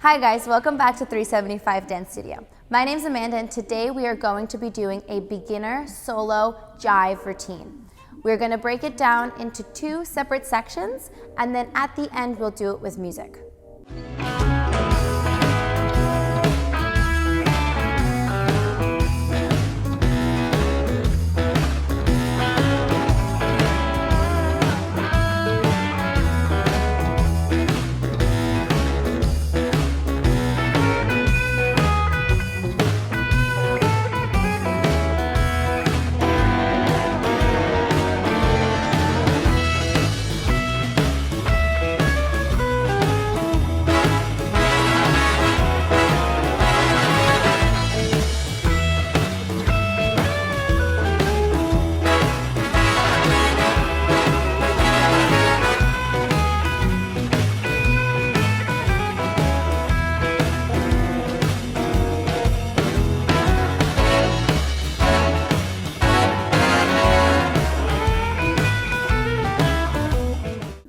Hi guys, welcome back to 375 Dance Studio. My name's Amanda and today we are going to be doing a beginner solo jive routine. We're going to break it down into two separate sections and then at the end we'll do it with music.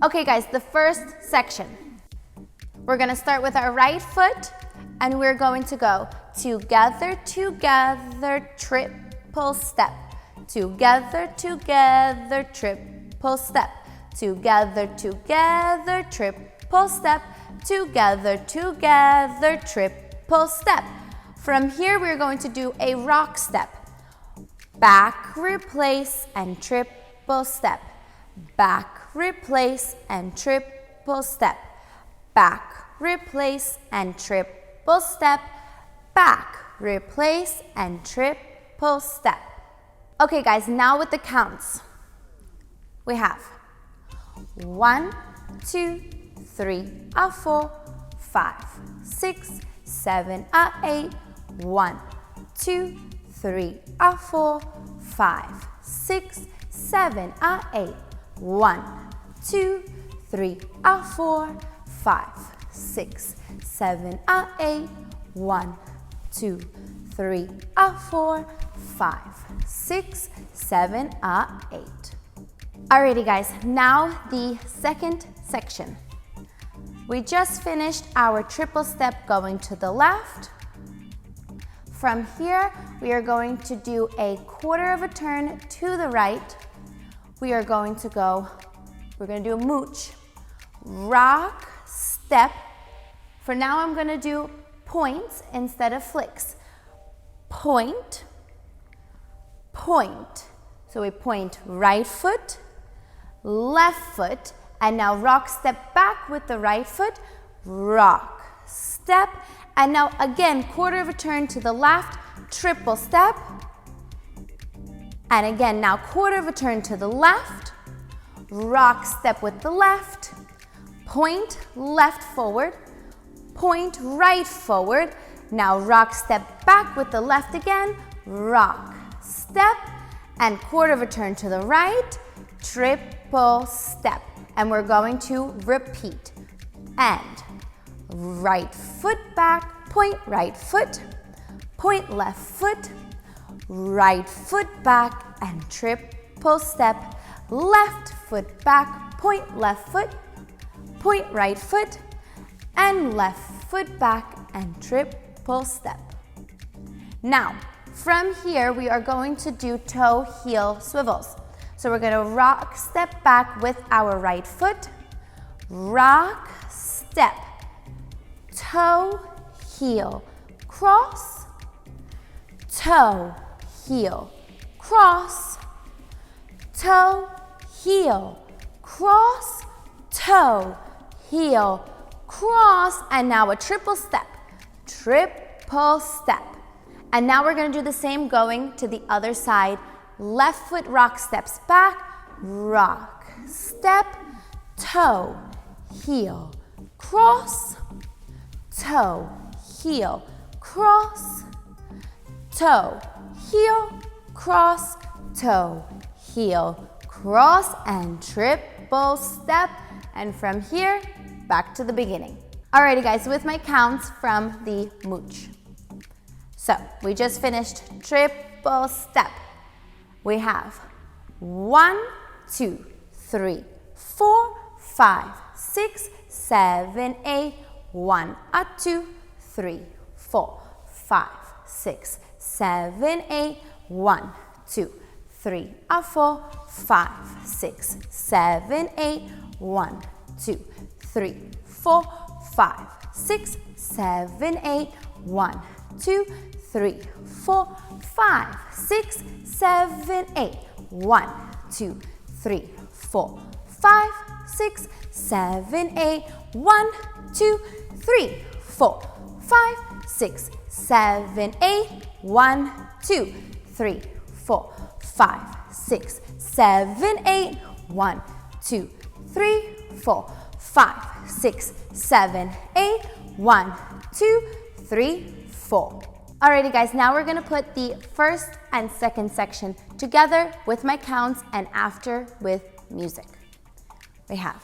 Okay guys, the first section. We're gonna start with our right foot and we're going to go together, together, triple step. Together, together, triple step. Together, together, triple step. Together, together, triple step. From here, we're going to do a rock step. Back, replace, and triple step. Back, replace, and triple step. Back, replace, and triple step. Back, replace, and triple step. Okay guys, now with the counts. We have 1, 2, 3, 4, 5, 6, 7, 8. 1, 2, 3, 4, 5, 6, 7, 8. 1, 2, 3, 4, 5, 6, 7, 8. 1, 2, 3, 4, 5, 6, 7, 8. Alrighty guys, now the second section. We just finished our triple step going to the left. From here, we are going to do a quarter of a turn to the right. We are going to go, we're going to do a mooch, rock, step. For now, I'm going to do points instead of flicks. Point, point. So we point right foot, left foot, and now rock, step back with the right foot, rock, step, and now again, quarter of a turn to the left, triple step, and again, now quarter of a turn to the left, rock step with the left, point left forward, point right forward, now rock step back with the left again, rock step, and quarter of a turn to the right, triple step. And we're going to repeat. And right foot back, point right foot, point left foot, right foot back and triple step, left foot back, point left foot, point right foot, and left foot back and triple step. Now, from here, we are going to do toe heel swivels. So we're going to rock, step back with our right foot, rock, step, toe, heel, cross, toe, heel, cross, toe, heel, cross, toe, heel, cross, and now a triple step, triple step. And now we're going to do the same going to the other side. Left foot rock steps back, rock, step, toe, heel, cross, toe, heel, cross, toe, heel, cross, toe, heel, cross, and triple step. And from here, back to the beginning. Alrighty guys, with my counts from the mooch. So we just finished triple step. We have 1, 2, 3, 4, 5, 6, 7, 8. 1, a 2, 3, 4, 5, 6, 7, 8, 1, 2, 3, a 4, 5, 6, 7, 8, 1, 2, 3, 4, 5, 6, 7, 8, 1, 2, 3, 4, 5, 6, 7, 8, 1, 2, 3, 4, 5, 6, 7, 8, 1, 2, 3, 4, 5, 6, 7, 8, 1, 2, 3, 4, 5, 6, 7, 8, 1, 2, 3, 4, 5, 6, 7, 8, 1, 2, 3, 4. Alrighty guys, now we're gonna put the first and second section together with my counts and after with music. We have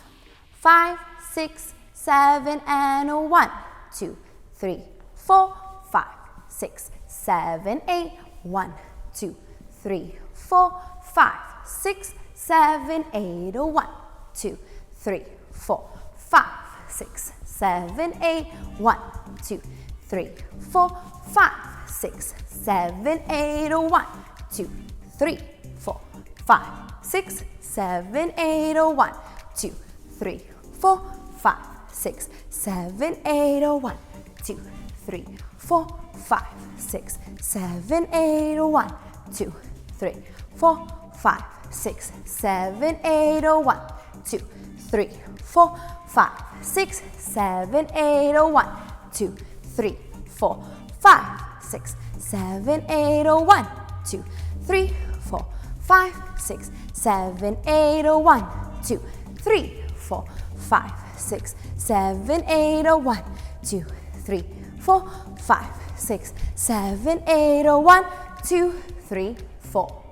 5, 6, 7, and 1, 2, 3, 4, 5, 6, 7, 8, 1, 2, 3, 4, 5, 6, 7, 8, 1, 2, 3, 4, 5, 6, 7, 8, 1, 2, 3, 4, 5, 6, 7, 8, 1, 2, 3, 4, 5, 6, 7, 8, 1, 2, 3, 4, 5, 6, 7, 8, 1, 2, 3, 4, 5, 6, 7, 8, 1, 2, 3, 4, 5, 6, 7, 8, 1, 2, 3, 4, 5, 6, 7, 8, 1, 2, 3, 4, 5, 6, 7, 8, 1, 2, 3, 4, 5, 6, 7, 8, 1, 2, 3, 4, 5, 6, 7, 8, 1, 2, 3, 4, 5, 6, 7, 8, 1, 2, 3, 4.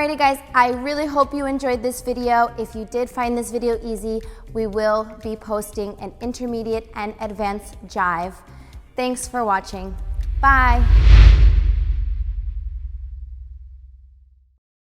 Alrighty guys, I really hope you enjoyed this video. If you did find this video easy, we will be posting an intermediate and advanced jive. Thanks for watching. Bye.